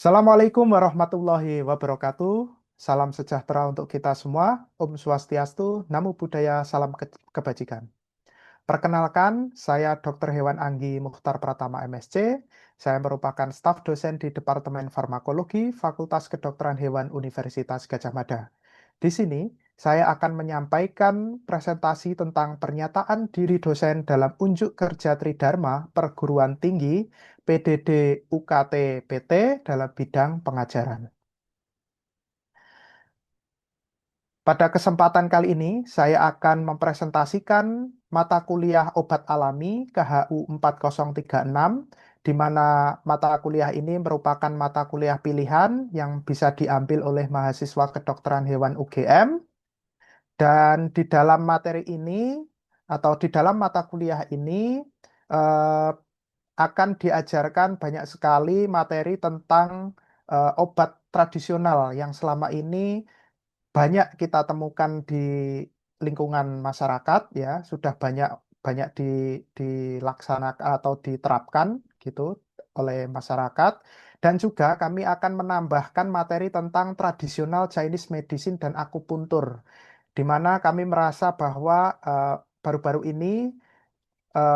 Assalamualaikum warahmatullahi wabarakatuh. Salam sejahtera untuk kita semua. Om Swastiastu, Namo Buddhaya, salam kebajikan. Perkenalkan, saya Dr. Hewan Anggi Mukhtar Pratama MSc. Saya merupakan staf dosen di Departemen Farmakologi Fakultas Kedokteran Hewan Universitas Gadjah Mada. Di sini, saya akan menyampaikan presentasi tentang pernyataan diri dosen dalam unjuk kerja Tridharma Perguruan Tinggi PDD UKT PT dalam bidang pengajaran. Pada kesempatan kali ini, saya akan mempresentasikan mata kuliah obat alami KHU 4036, di mana mata kuliah ini merupakan mata kuliah pilihan yang bisa diambil oleh mahasiswa kedokteran hewan UGM. Dan di dalam materi ini, atau di dalam mata kuliah ini, eh, akan diajarkan banyak sekali materi tentang obat tradisional yang selama ini banyak kita temukan di lingkungan masyarakat, ya sudah banyak banyak dilaksanakan atau diterapkan gitu oleh masyarakat. Dan juga kami akan menambahkan materi tentang tradisional Chinese medicine dan akupuntur, di mana kami merasa bahwa baru-baru ini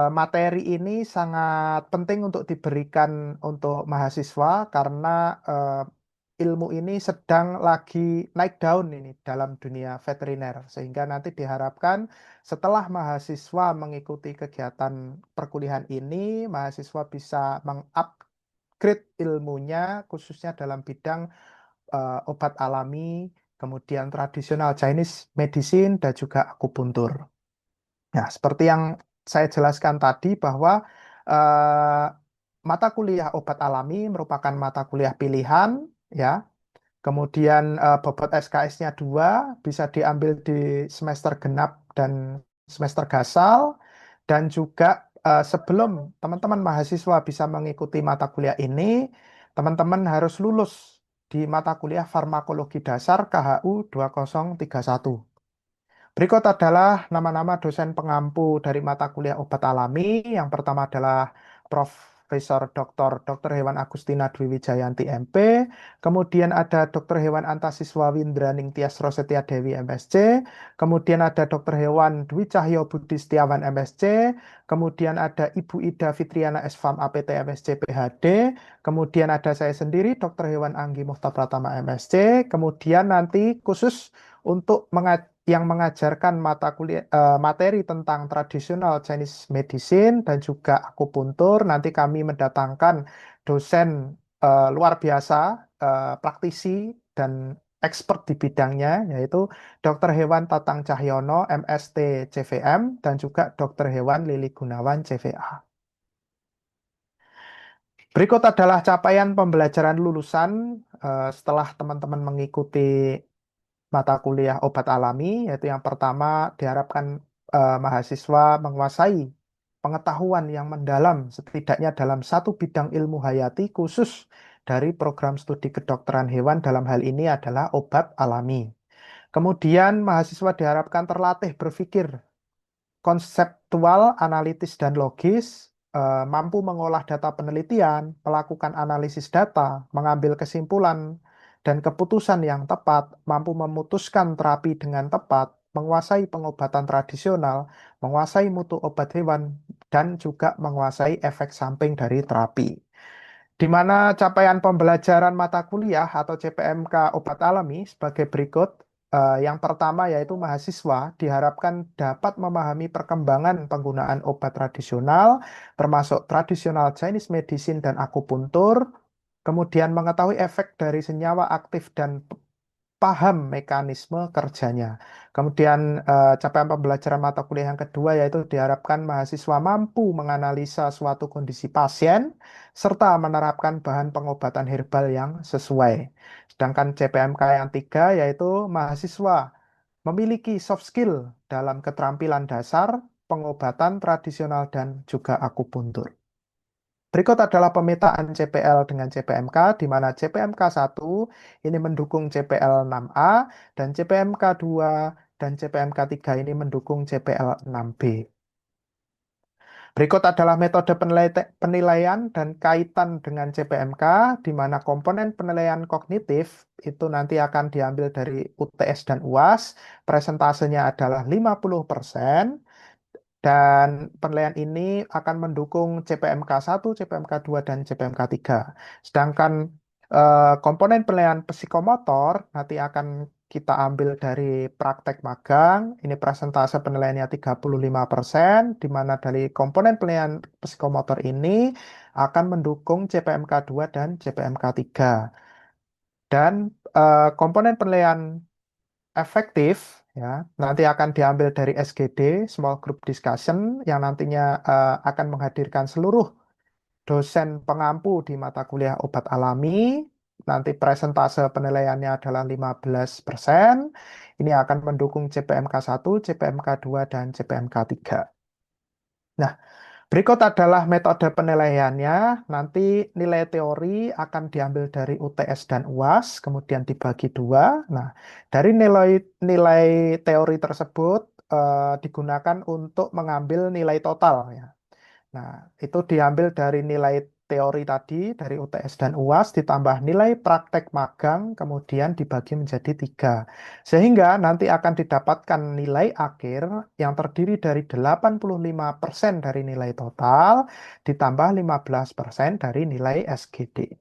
materi ini sangat penting untuk diberikan untuk mahasiswa karena ilmu ini sedang lagi naik daun ini dalam dunia veteriner, sehingga nanti diharapkan setelah mahasiswa mengikuti kegiatan perkuliahan ini, mahasiswa bisa mengupgrade ilmunya khususnya dalam bidang obat alami, kemudian tradisional Chinese medicine dan juga akupuntur. Nah, seperti yang saya jelaskan tadi bahwa eh, mata kuliah obat alami merupakan mata kuliah pilihan, ya. Kemudian bobot SKS-nya 2 bisa diambil di semester genap dan semester gasal. Dan juga sebelum teman-teman mahasiswa bisa mengikuti mata kuliah ini, teman-teman harus lulus di mata kuliah farmakologi dasar KHU 2031. Berikut adalah nama-nama dosen pengampu dari mata kuliah obat alami. Yang pertama adalah Profesor Dr. Hewan Agustina Dwi Wijayanti MP. Kemudian ada Dr. Hewan Antasiswa Windraning Tias Rosetia Dewi MSc. Kemudian ada Dr. Hewan Dwi Cahyo Budi Setiawan MSc. Kemudian ada Ibu Ida Fitriana SFAM APT MSc PhD. Kemudian ada saya sendiri Dr. Hewan Anggi Mukhtar Pratama MSc. Kemudian nanti khusus untuk yang mengajarkan mata kuliah materi tentang tradisional Chinese medicine dan juga akupuntur. Nanti kami mendatangkan dosen luar biasa, praktisi dan expert di bidangnya, yaitu Dr. Hewan Tatang Cahyono, MST CVM, dan juga Dr. Hewan Lili Gunawan, CVA. Berikut adalah capaian pembelajaran lulusan setelah teman-teman mengikuti mata kuliah obat alami, yaitu yang pertama diharapkan mahasiswa menguasai pengetahuan yang mendalam setidaknya dalam satu bidang ilmu hayati khusus dari program studi kedokteran hewan, dalam hal ini adalah obat alami. Kemudian mahasiswa diharapkan terlatih berpikir konseptual, analitis, dan logis, mampu mengolah data penelitian, melakukan analisis data, mengambil kesimpulan dan keputusan yang tepat, mampu memutuskan terapi dengan tepat, menguasai pengobatan tradisional, menguasai mutu obat hewan, dan juga menguasai efek samping dari terapi. Di mana capaian pembelajaran mata kuliah atau CPMK obat alami sebagai berikut. Yang pertama yaitu mahasiswa diharapkan dapat memahami perkembangan penggunaan obat tradisional, termasuk tradisional Chinese medicine dan akupuntur, kemudian mengetahui efek dari senyawa aktif dan paham mekanisme kerjanya. Kemudian capaian pembelajaran mata kuliah yang kedua yaitu diharapkan mahasiswa mampu menganalisa suatu kondisi pasien serta menerapkan bahan pengobatan herbal yang sesuai. Sedangkan CPMK yang tiga yaitu mahasiswa memiliki soft skill dalam keterampilan dasar, pengobatan tradisional dan juga akupuntur. Berikut adalah pemetaan CPL dengan CPMK, di mana CPMK 1 ini mendukung CPL 6A, dan CPMK 2 dan CPMK 3 ini mendukung CPL 6B. Berikut adalah metode penilaian dan kaitan dengan CPMK, di mana komponen penilaian kognitif itu nanti akan diambil dari UTS dan UAS. Presentasenya adalah 50%. Dan penilaian ini akan mendukung CPMK 1, CPMK 2, dan CPMK 3. Sedangkan komponen penilaian psikomotor nanti akan kita ambil dari praktek magang. Ini persentase penilaiannya 35%, di mana dari komponen penilaian psikomotor ini akan mendukung CPMK 2 dan CPMK 3. Dan komponen penilaian efektif ya nanti akan diambil dari SGD Small Group Discussion yang nantinya akan menghadirkan seluruh dosen pengampu di mata kuliah obat alami. Nanti presentase penilaiannya adalah 15%. Ini akan mendukung CPMK 1, CPMK 2, dan CPMK 3. Nah, berikut adalah metode penilaiannya. Nanti nilai teori akan diambil dari UTS dan UAS, kemudian dibagi dua. Nah, dari nilai teori tersebut digunakan untuk mengambil nilai total ya. Nah, itu diambil dari nilai teori tadi, dari UTS dan UAS, ditambah nilai praktek magang, kemudian dibagi menjadi 3. Sehingga nanti akan didapatkan nilai akhir yang terdiri dari 85% dari nilai total, ditambah 15% dari nilai SGD.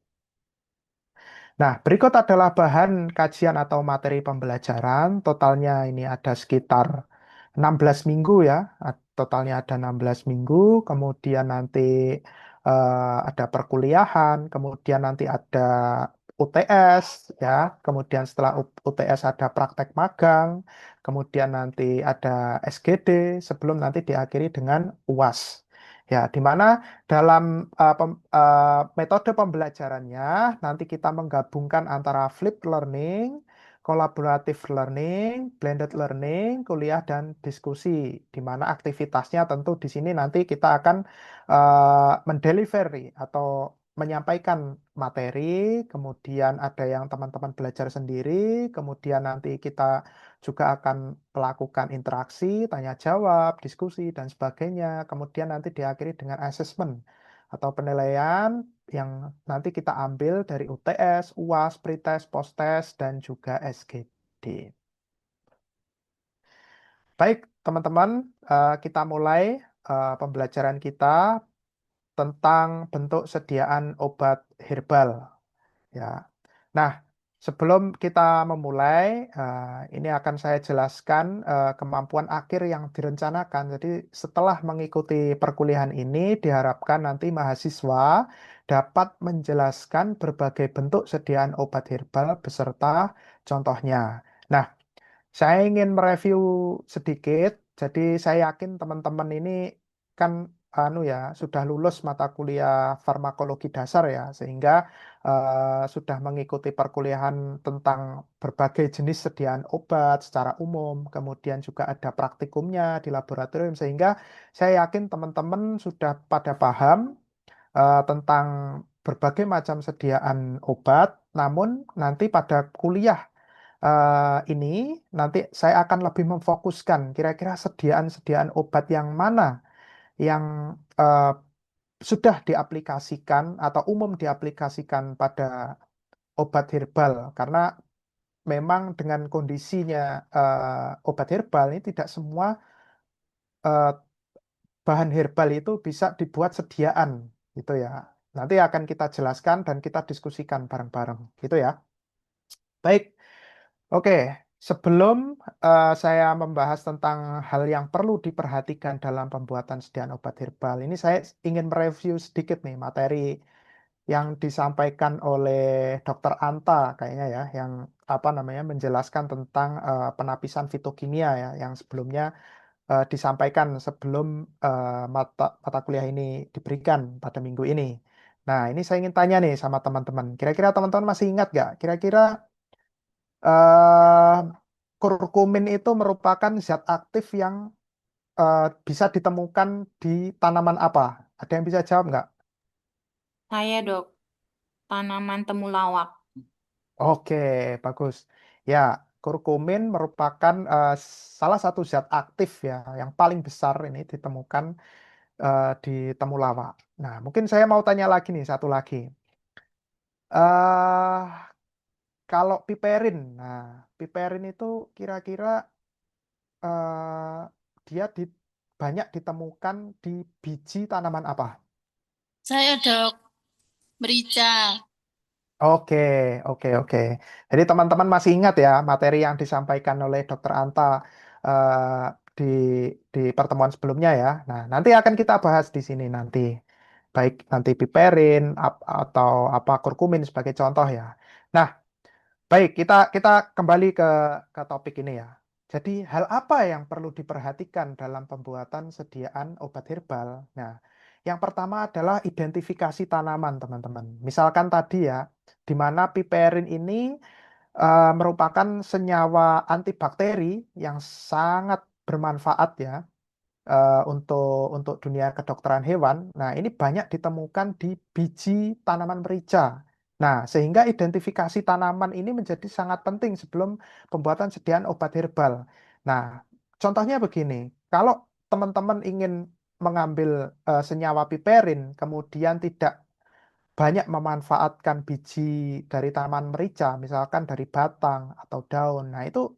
Nah, berikut adalah bahan kajian atau materi pembelajaran. Totalnya ini ada sekitar 16 minggu ya. Totalnya ada 16 minggu. Kemudian nanti ada perkuliahan. Kemudian nanti ada UTS ya. Kemudian setelah UTS ada praktek magang. Kemudian nanti ada SGD sebelum nanti diakhiri dengan UAS. Ya, di mana dalam metode pembelajarannya nanti kita menggabungkan antara flipped learning, collaborative learning, blended learning, kuliah dan diskusi. Di mana aktivitasnya tentu di sini nanti kita akan mendelivery atau menyampaikan materi, kemudian ada yang teman-teman belajar sendiri, kemudian nanti kita juga akan melakukan interaksi, tanya jawab, diskusi, dan sebagainya. Kemudian nanti diakhiri dengan assessment atau penilaian yang nanti kita ambil dari UTS, UAS, pretest, posttest, dan juga SGD. Baik, teman-teman, kita mulai pembelajaran kita tentang bentuk sediaan obat herbal. Ya. Nah, sebelum kita memulai, ini akan saya jelaskan kemampuan akhir yang direncanakan. Jadi, setelah mengikuti perkuliahan ini, diharapkan nanti mahasiswa dapat menjelaskan berbagai bentuk sediaan obat herbal beserta contohnya. Nah, saya ingin mereview sedikit. Jadi saya yakin teman-teman ini kan anu ya sudah lulus mata kuliah farmakologi dasar ya, sehingga sudah mengikuti perkuliahan tentang berbagai jenis sediaan obat secara umum. Kemudian juga ada praktikumnya di laboratorium, sehingga saya yakin teman-teman sudah pada paham tentang berbagai macam sediaan obat. Namun nanti pada kuliah ini nanti saya akan lebih memfokuskan kira-kira sediaan-sediaan obat yang mana yang eh, sudah diaplikasikan atau umum diaplikasikan pada obat herbal, karena memang dengan kondisinya obat herbal ini tidak semua eh, bahan herbal itu bisa dibuat sediaan gitu ya. Nanti akan kita jelaskan dan kita diskusikan bareng-bareng gitu ya. Baik. Oke, sebelum saya membahas tentang hal yang perlu diperhatikan dalam pembuatan sediaan obat herbal, ini saya ingin mereview sedikit nih materi yang disampaikan oleh Dr. Anta kayaknya ya, yang apa namanya menjelaskan tentang penapisan fitokimia ya, yang sebelumnya disampaikan sebelum mata kuliah ini diberikan pada minggu ini. Nah, ini saya ingin tanya nih sama teman-teman. Kira-kira teman-teman masih ingat nggak? Kira-kira eh kurkumin itu merupakan zat aktif yang bisa ditemukan di tanaman apa? Ada yang bisa jawab nggak? Saya dok, tanaman temulawak. Oke, bagus. Ya, kurkumin merupakan salah satu zat aktif ya yang paling besar ini ditemukan di temulawak. Nah, mungkin saya mau tanya lagi nih, satu lagi. eh Kalau piperin, nah piperin itu kira-kira eh, dia banyak ditemukan di biji tanaman apa? Saya dok, merica. Oke, oke. Jadi teman-teman masih ingat ya materi yang disampaikan oleh Dokter Anta eh, di pertemuan sebelumnya ya. Nah, nanti akan kita bahas di sini nanti. Baik nanti piperin atau apa kurkumin sebagai contoh ya. Nah, baik, kita kembali ke topik ini ya. Jadi, hal apa yang perlu diperhatikan dalam pembuatan sediaan obat herbal? Nah, yang pertama adalah identifikasi tanaman, teman-teman. Misalkan tadi ya, di mana piperin ini merupakan senyawa antibakteri yang sangat bermanfaat ya untuk dunia kedokteran hewan. Nah, ini banyak ditemukan di biji tanaman merica. Nah, sehingga identifikasi tanaman ini menjadi sangat penting sebelum pembuatan sediaan obat herbal. Nah, contohnya begini, kalau teman-teman ingin mengambil senyawa piperin, kemudian tidak banyak memanfaatkan biji dari tanaman merica, misalkan dari batang atau daun. Nah, itu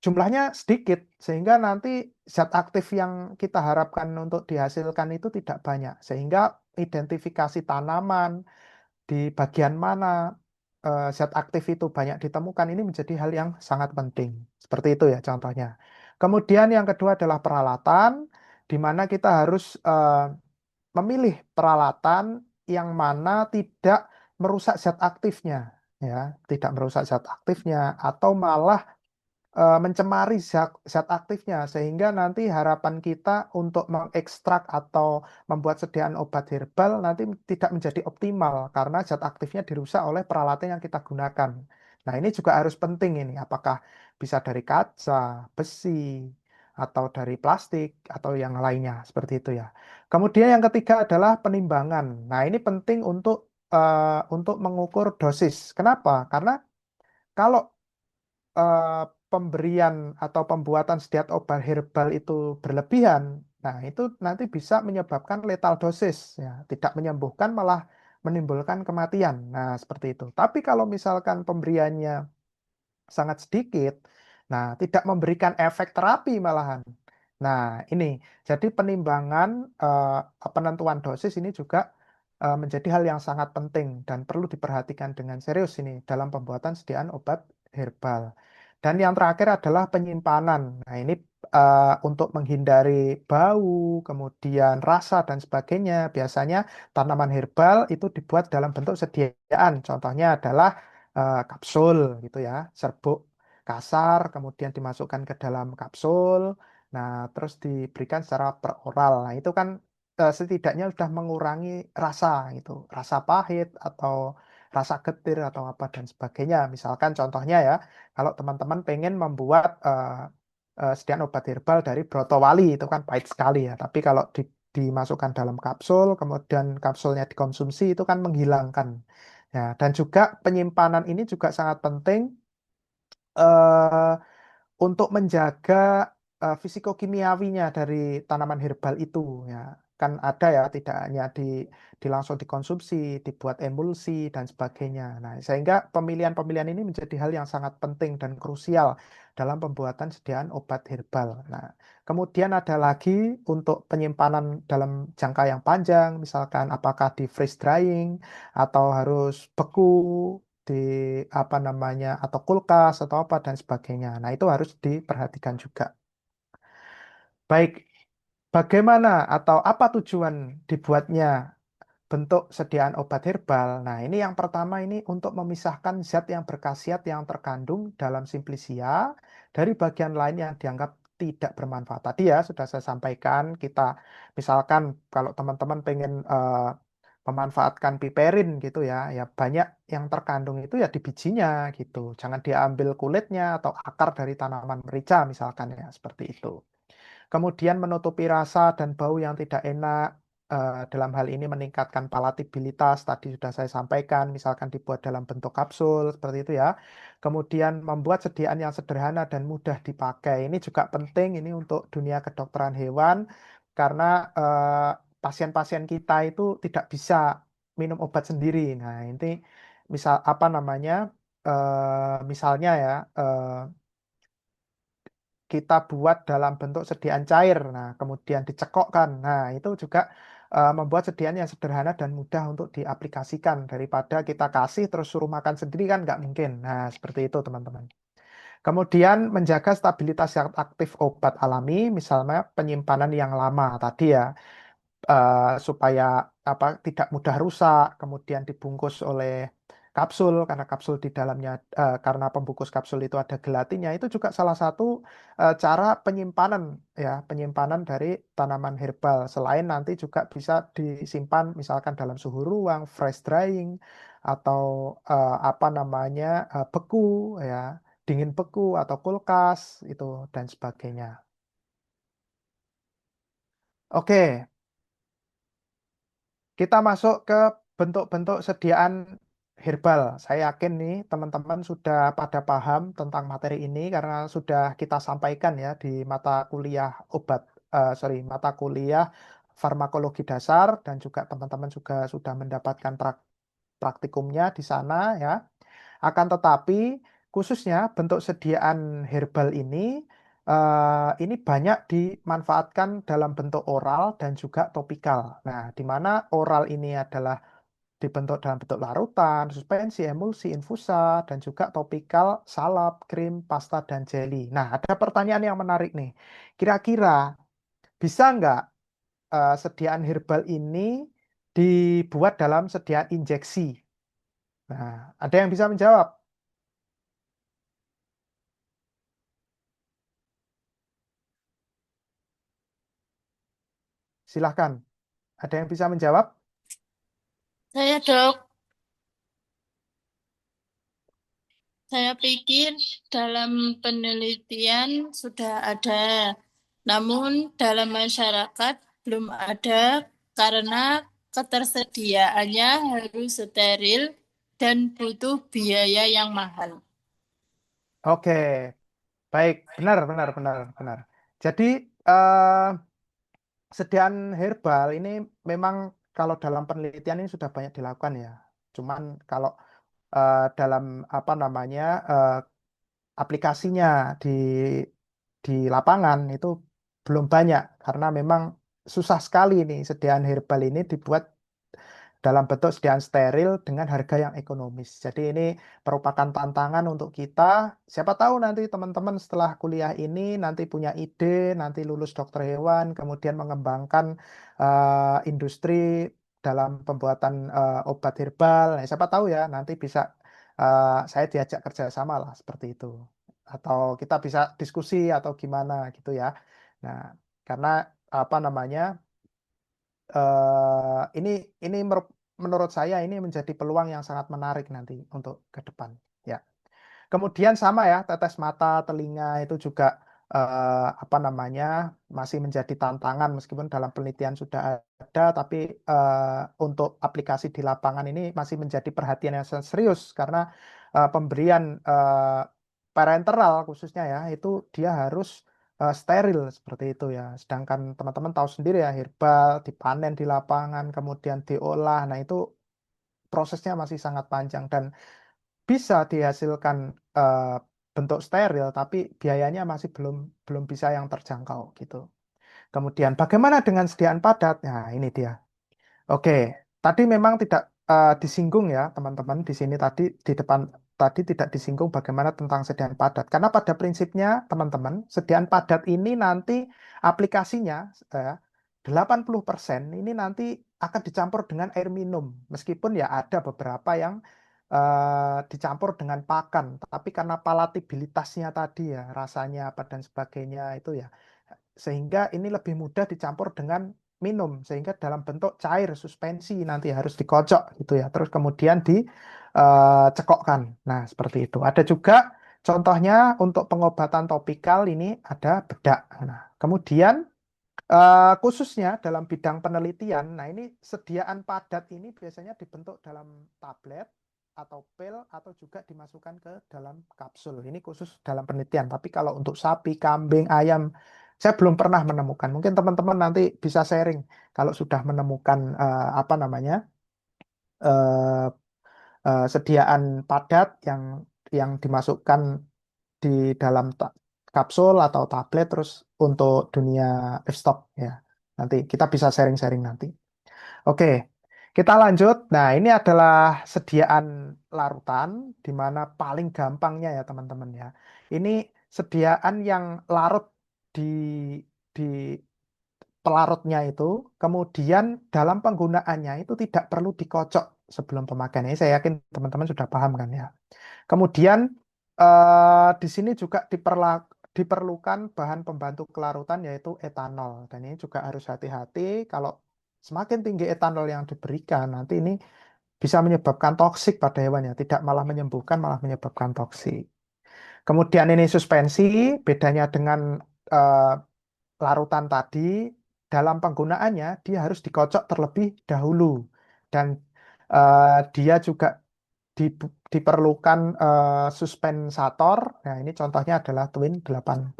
jumlahnya sedikit sehingga nanti zat aktif yang kita harapkan untuk dihasilkan itu tidak banyak sehingga identifikasi tanaman di bagian mana zat aktif itu banyak ditemukan ini menjadi hal yang sangat penting seperti itu ya contohnya. Kemudian yang kedua adalah peralatan di mana kita harus memilih peralatan yang mana tidak merusak zat aktifnya ya tidak merusak zat aktifnya atau malah mencemari zat aktifnya sehingga nanti harapan kita untuk mengekstrak atau membuat sediaan obat herbal nanti tidak menjadi optimal karena zat aktifnya dirusak oleh peralatan yang kita gunakan. Nah, ini juga harus penting ini apakah bisa dari kaca, besi, atau dari plastik atau yang lainnya seperti itu ya. Kemudian yang ketiga adalah penimbangan. Nah, ini penting untuk mengukur dosis. Kenapa? Karena kalau eh, pemberian atau pembuatan sediat obat herbal itu berlebihan, nah itu nanti bisa menyebabkan lethal dosis, ya, tidak menyembuhkan malah menimbulkan kematian. Nah, seperti itu. Tapi kalau misalkan pemberiannya sangat sedikit, nah tidak memberikan efek terapi malahan. Nah, ini jadi penimbangan penentuan dosis ini juga menjadi hal yang sangat penting dan perlu diperhatikan dengan serius ini dalam pembuatan sediaan obat herbal. Dan yang terakhir adalah penyimpanan. Nah, ini untuk menghindari bau, kemudian rasa dan sebagainya. Biasanya tanaman herbal itu dibuat dalam bentuk sediaan. Contohnya adalah kapsul gitu ya, serbuk kasar, kemudian dimasukkan ke dalam kapsul. Nah, terus diberikan secara peroral. Nah, itu kan setidaknya sudah mengurangi rasa itu, rasa pahit atau rasa getir atau apa dan sebagainya. Misalkan contohnya ya, kalau teman-teman pengen membuat sediaan obat herbal dari brotowali itu kan pahit sekali ya. Tapi kalau dimasukkan dalam kapsul, kemudian kapsulnya dikonsumsi itu kan menghilangkan. Ya, dan juga penyimpanan ini juga sangat penting eh, untuk menjaga fisikokimiawinya dari tanaman herbal itu ya kan ada ya tidak hanya langsung dikonsumsi dibuat emulsi dan sebagainya. Nah, sehingga pemilihan-pemilihan ini menjadi hal yang sangat penting dan krusial dalam pembuatan sediaan obat herbal. Nah, kemudian ada lagi untuk penyimpanan dalam jangka yang panjang, misalkan apakah di freeze drying atau harus beku di apa namanya atau kulkas atau apa dan sebagainya. Nah, itu harus diperhatikan juga. Baik, bagaimana atau apa tujuan dibuatnya bentuk sediaan obat herbal? Nah, ini yang pertama ini untuk memisahkan zat yang berkhasiat yang terkandung dalam simplisia dari bagian lain yang dianggap tidak bermanfaat. Tadi ya sudah saya sampaikan, kita misalkan kalau teman-teman pengen memanfaatkan piperin gitu ya, ya banyak yang terkandung itu ya di bijinya gitu. Jangan diambil kulitnya atau akar dari tanaman merica misalkan ya, seperti itu. Kemudian menutupi rasa dan bau yang tidak enak. Dalam hal ini meningkatkan palatabilitas, tadi sudah saya sampaikan, misalkan dibuat dalam bentuk kapsul, seperti itu ya. Kemudian membuat sediaan yang sederhana dan mudah dipakai. Ini juga penting ini untuk dunia kedokteran hewan, karena pasien-pasien kita itu tidak bisa minum obat sendiri. Nah, ini misal apa namanya? Misalnya ya, kita buat dalam bentuk sediaan cair, nah kemudian dicekokkan. Nah, itu juga membuat sediaan yang sederhana dan mudah untuk diaplikasikan daripada kita kasih terus suruh makan sendiri kan nggak mungkin. Nah, seperti itu teman-teman. Kemudian menjaga stabilitas zat aktif obat alami, misalnya penyimpanan yang lama tadi ya, supaya apa tidak mudah rusak, kemudian dibungkus oleh kapsul karena kapsul di dalamnya karena pembungkus kapsul itu ada gelatinnya, itu juga salah satu cara penyimpanan ya, penyimpanan dari tanaman herbal. Selain nanti juga bisa disimpan misalkan dalam suhu ruang, fresh drying atau apa namanya beku ya, dingin beku atau kulkas itu dan sebagainya. Oke, kita masuk ke bentuk-bentuk sediaan herbal. Saya yakin nih teman-teman sudah pada paham tentang materi ini karena sudah kita sampaikan ya di mata kuliah mata kuliah farmakologi dasar dan juga teman-teman juga sudah mendapatkan praktikumnya di sana ya. Akan tetapi khususnya bentuk sediaan herbal ini banyak dimanfaatkan dalam bentuk oral dan juga topikal. Nah, di mana oral ini adalah dibentuk dalam bentuk larutan, suspensi, emulsi, infusa, dan juga topikal, salep, krim, pasta, dan jelly. Nah, ada pertanyaan yang menarik nih. Kira-kira bisa nggak sediaan herbal ini dibuat dalam sediaan injeksi? Nah, ada yang bisa menjawab? Silahkan. Ada yang bisa menjawab? Saya dok, saya pikir dalam penelitian sudah ada, namun dalam masyarakat belum ada karena ketersediaannya harus steril dan butuh biaya yang mahal. Oke, baik. Benar, benar, benar, benar. Jadi, eh, sediaan herbal ini memang kalau dalam penelitian ini sudah banyak dilakukan ya. Cuman kalau dalam apa namanya aplikasinya di lapangan itu belum banyak karena memang susah sekali nih sediaan herbal ini dibuat dalam bentuk sediaan steril dengan harga yang ekonomis. Jadi ini merupakan tantangan untuk kita. Siapa tahu nanti teman-teman setelah kuliah ini nanti punya ide, nanti lulus dokter hewan, kemudian mengembangkan industri dalam pembuatan obat herbal. Nah, siapa tahu ya nanti bisa saya diajak kerjasama lah seperti itu. Atau kita bisa diskusi atau gimana gitu ya. Nah, karena apa namanya? Ini menurut saya ini menjadi peluang yang sangat menarik nanti untuk ke depan. Ya. Kemudian sama ya, tetes mata, telinga itu juga apa namanya masih menjadi tantangan meskipun dalam penelitian sudah ada, tapi untuk aplikasi di lapangan ini masih menjadi perhatian yang sangat serius karena pemberian parenteral khususnya ya itu dia harus steril seperti itu ya. Sedangkan teman-teman tahu sendiri ya herbal dipanen di lapangan kemudian diolah. Nah, itu prosesnya masih sangat panjang dan bisa dihasilkan eh, bentuk steril, tapi biayanya masih belum belum bisa yang terjangkau gitu. Kemudian bagaimana dengan sediaan padat? Nah, ini dia. Oke, tadi memang tidak disinggung ya teman-teman di sini tadi di depan tadi tidak disinggung bagaimana tentang sediaan padat. Karena pada prinsipnya teman-teman, sediaan padat ini nanti aplikasinya 80% ini nanti akan dicampur dengan air minum. Meskipun ya ada beberapa yang dicampur dengan pakan, tapi karena palatabilitasnya tadi ya, rasanya apa dan sebagainya itu ya, sehingga ini lebih mudah dicampur dengan minum sehingga dalam bentuk cair suspensi nanti harus dikocok gitu ya terus kemudian dicekokkan. Nah, seperti itu. Ada juga contohnya untuk pengobatan topikal ini ada bedak. Nah, kemudian khususnya dalam bidang penelitian, nah ini sediaan padat ini biasanya dibentuk dalam tablet atau pil atau juga dimasukkan ke dalam kapsul. Ini khusus dalam penelitian. Tapi kalau untuk sapi, kambing, ayam, saya belum pernah menemukan. Mungkin teman-teman nanti bisa sharing kalau sudah menemukan apa namanya eh, sediaan padat yang dimasukkan di dalam kapsul atau tablet terus untuk dunia livestock ya. Nanti kita bisa sharing-sharing nanti. Oke, kita lanjut. Nah, ini adalah sediaan larutan di mana paling gampangnya ya teman-teman ya. Ini sediaan yang larut di di pelarutnya itu, kemudian dalam penggunaannya itu tidak perlu dikocok sebelum pemakaian. Ini saya yakin teman-teman sudah paham kan ya. Kemudian di sini juga diperlukan bahan pembantu kelarutan yaitu etanol. Dan ini juga harus hati-hati kalau semakin tinggi etanol yang diberikan, nanti ini bisa menyebabkan toksik pada hewan ya, tidak malah menyembuhkan, malah menyebabkan toksik. Kemudian ini suspensi, bedanya dengan eh, larutan tadi, dalam penggunaannya dia harus dikocok terlebih dahulu. Dan dia juga diperlukan suspensator. Nah, ini contohnya adalah Twin 80.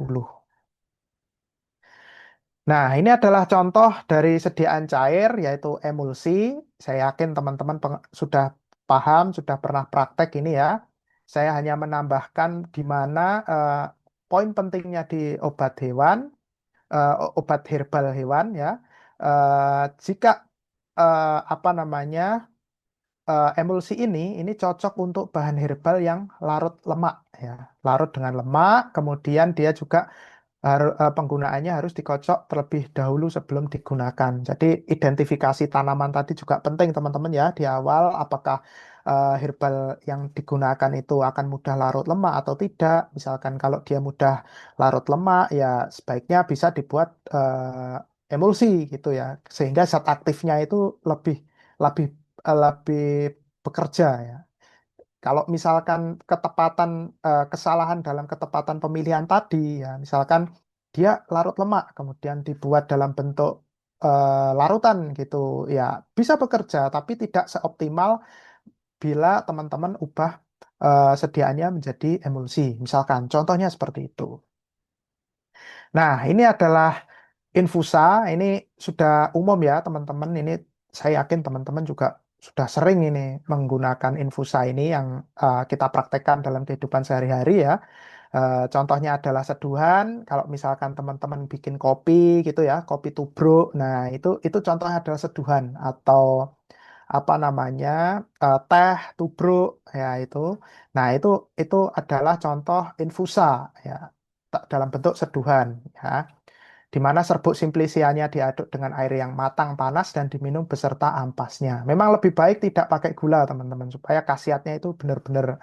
Nah, ini adalah contoh dari sediaan cair, yaitu emulsi. Saya yakin teman-teman sudah paham, sudah pernah praktek ini ya. Saya hanya menambahkan di mana poin pentingnya di obat hewan, obat herbal hewan ya. Jika apa namanya emulsi ini cocok untuk bahan herbal yang larut lemak ya, larut dengan lemak. Kemudian dia juga penggunaannya harus dikocok terlebih dahulu sebelum digunakan. Jadi identifikasi tanaman tadi juga penting teman-teman ya di awal, apakah herbal yang digunakan itu akan mudah larut lemak atau tidak. Misalkan kalau dia mudah larut lemak ya sebaiknya bisa dibuat emulsi gitu ya, sehingga zat aktifnya itu lebih lebih lebih bekerja ya. Kalau misalkan ketepatan kesalahan dalam ketepatan pemilihan tadi ya, misalkan dia larut lemak kemudian dibuat dalam bentuk larutan gitu ya, bisa bekerja tapi tidak seoptimal bila teman-teman ubah sediaannya menjadi emulsi. Misalkan contohnya seperti itu. Nah, ini adalah infusa. Ini sudah umum ya teman-teman. Ini saya yakin teman-teman juga sudah sering ini menggunakan infusa ini yang kita praktekkan dalam kehidupan sehari-hari ya. Contohnya adalah seduhan. Kalau misalkan teman-teman bikin kopi gitu ya, kopi tubruk. Nah, itu contohnya adalah seduhan atau apa namanya teh tubruk ya itu. Nah, itu adalah contoh infusa ya dalam bentuk seduhan ya, di mana serbuk simplisianya diaduk dengan air yang matang panas dan diminum beserta ampasnya. Memang lebih baik tidak pakai gula, teman-teman, supaya khasiatnya itu benar-benar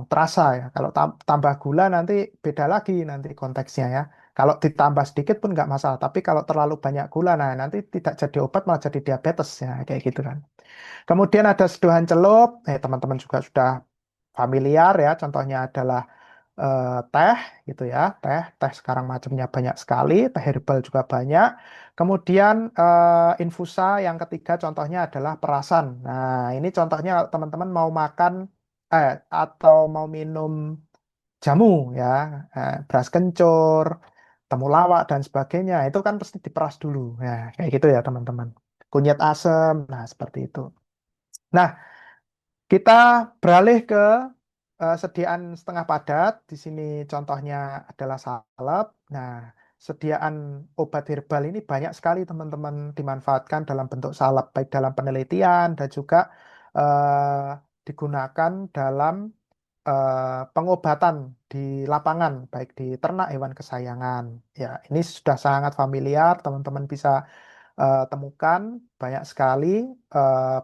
terasa ya. Kalau tambah gula nanti beda lagi nanti konteksnya ya. Kalau ditambah sedikit pun nggak masalah, tapi kalau terlalu banyak gula, nah nanti tidak jadi obat malah jadi diabetes ya, kayak gitu kan. Kemudian ada seduhan celup, teman-teman juga sudah familiar ya. Contohnya adalah teh gitu ya, teh sekarang macamnya banyak sekali, teh herbal juga banyak. Kemudian infusa yang ketiga contohnya adalah perasan. Nah, ini contohnya teman-teman mau makan atau mau minum jamu ya, beras kencur, temulawak dan sebagainya, itu kan pasti diperas dulu. Ya, kayak gitu ya teman-teman. Kunyit asem, nah seperti itu. Nah, kita beralih ke sediaan setengah padat. Di sini contohnya adalah salep. Nah, sediaan obat herbal ini banyak sekali teman-teman dimanfaatkan dalam bentuk salep, baik dalam penelitian dan juga eh, digunakan dalam pengobatan di lapangan, baik di ternak hewan kesayangan. Ya, ini sudah sangat familiar, teman-teman bisa temukan banyak sekali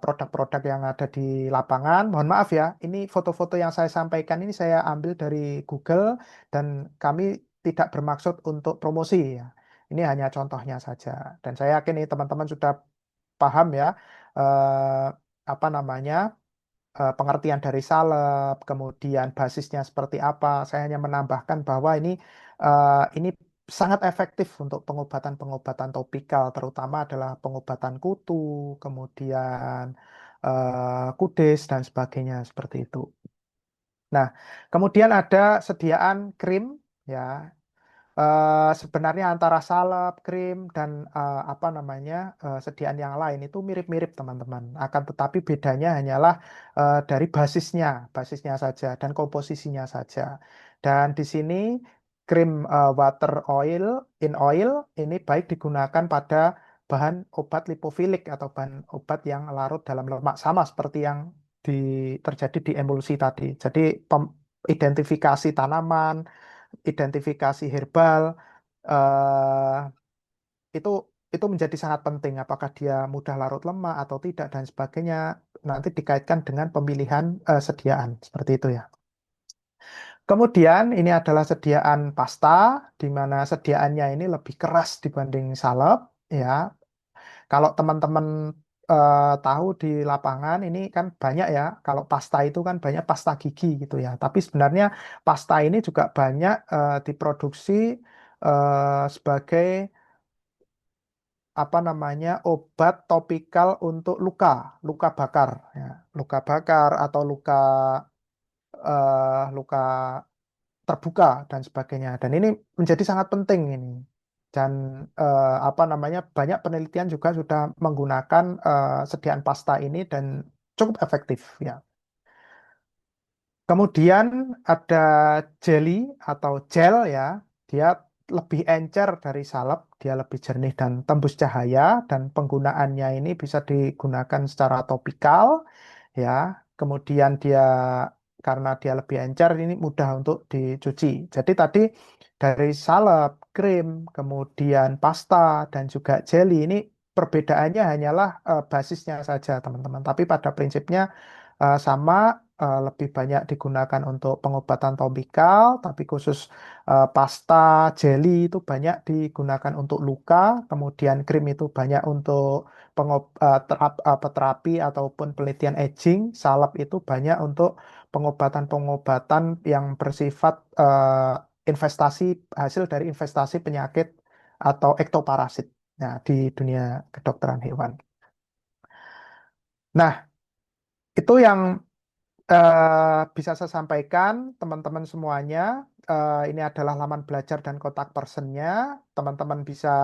produk-produk yang ada di lapangan. Mohon maaf ya, ini foto-foto yang saya sampaikan ini saya ambil dari Google dan kami tidak bermaksud untuk promosi ya. Ini hanya contohnya saja. Dan saya yakin ini teman-teman sudah paham ya eh, apa namanya pengertian dari salep, kemudian basisnya seperti apa. Saya hanya menambahkan bahwa ini sangat efektif untuk pengobatan-pengobatan topikal, terutama adalah pengobatan kutu, kemudian kudis, dan sebagainya seperti itu. Nah, kemudian ada sediaan krim, ya. Sebenarnya antara salep, krim, dan apa namanya sediaan yang lain itu mirip-mirip teman-teman. Akan tetapi bedanya hanyalah dari basisnya saja dan komposisinya saja. Dan di sini krim water oil in oil ini baik digunakan pada bahan obat lipofilik atau bahan obat yang larut dalam lemak sama seperti yang terjadi di emulsi tadi. Jadi identifikasi tanaman, identifikasi herbal eh, itu itu menjadi sangat penting. Apakah dia mudah larut lemak atau tidak dan sebagainya nanti dikaitkan dengan pemilihan sediaan seperti itu ya. Kemudian ini adalah sediaan pasta di mana sediaannya ini lebih keras dibanding salep ya. Kalau teman-teman tahu di lapangan ini kan banyak ya, kalau pasta itu kan banyak pasta gigi gitu ya. Tapi sebenarnya pasta ini juga banyak diproduksi sebagai apa namanya obat topikal untuk luka, luka bakar ya. Luka bakar atau luka terbuka dan sebagainya. Dan ini menjadi sangat penting ini. Dan apa namanya banyak penelitian juga sudah menggunakan sediaan pasta ini dan cukup efektif ya. Kemudian ada jelly atau gel ya. Dia lebih encer dari salep, dia lebih jernih dan tembus cahaya dan penggunaannya ini bisa digunakan secara topikal ya. Kemudian dia karena dia lebih encer ini mudah untuk dicuci. Jadi tadi dari salep, krim, kemudian pasta dan juga jelly ini perbedaannya hanyalah basisnya saja teman-teman. Tapi pada prinsipnya sama lebih banyak digunakan untuk pengobatan topikal, tapi khusus pasta, jelly itu banyak digunakan untuk luka, kemudian krim itu banyak untuk terapi ataupun penelitian aging, salep itu banyak untuk pengobatan-pengobatan yang bersifat investasi hasil dari investasi penyakit atau ektoparasit. Nah, di dunia kedokteran hewan. Nah, itu yang bisa saya sampaikan teman-teman semuanya. Ini adalah laman belajar dan kontak personnya. Teman-teman bisa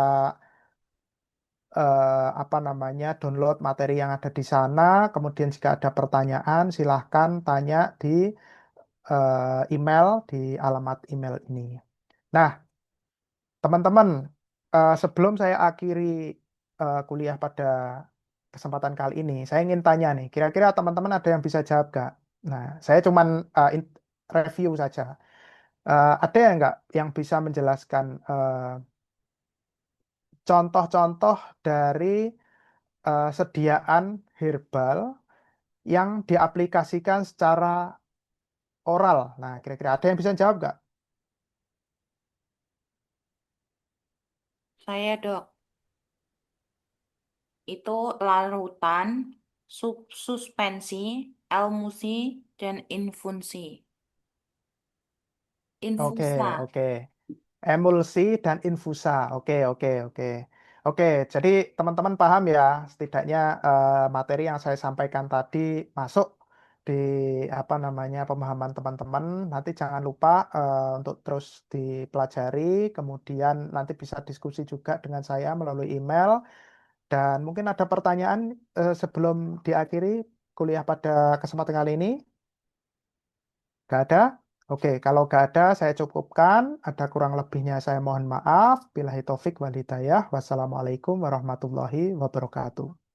apa namanya download materi yang ada di sana. Kemudian jika ada pertanyaan, silahkan tanya di email di alamat email ini. Nah, teman-teman, sebelum saya akhiri kuliah pada kesempatan kali ini, saya ingin tanya nih, kira-kira teman-teman ada yang bisa jawab gak? Nah, saya cuman review saja. Ada yang nggak yang bisa menjelaskan contoh-contoh dari sediaan herbal yang diaplikasikan secara oral? Nah, kira-kira ada yang bisa jawab nggak? Saya, Dok. Itu larutan, suspensi, elmusi, dan infunsi. Oke, Infusa. oke. Emulsi dan infusa. Oke, oke, oke. Oke, jadi teman-teman paham ya, setidaknya materi yang saya sampaikan tadi masuk di apa namanya pemahaman teman-teman. Nanti jangan lupa untuk terus dipelajari, kemudian nanti bisa diskusi juga dengan saya melalui email. Dan mungkin ada pertanyaan sebelum diakhiri kuliah pada kesempatan kali ini. Gak ada? Oke, kalau gak ada, saya cukupkan. Ada kurang lebihnya, saya mohon maaf. Billahi taufik wal hidayah. Wassalamualaikum warahmatullahi wabarakatuh.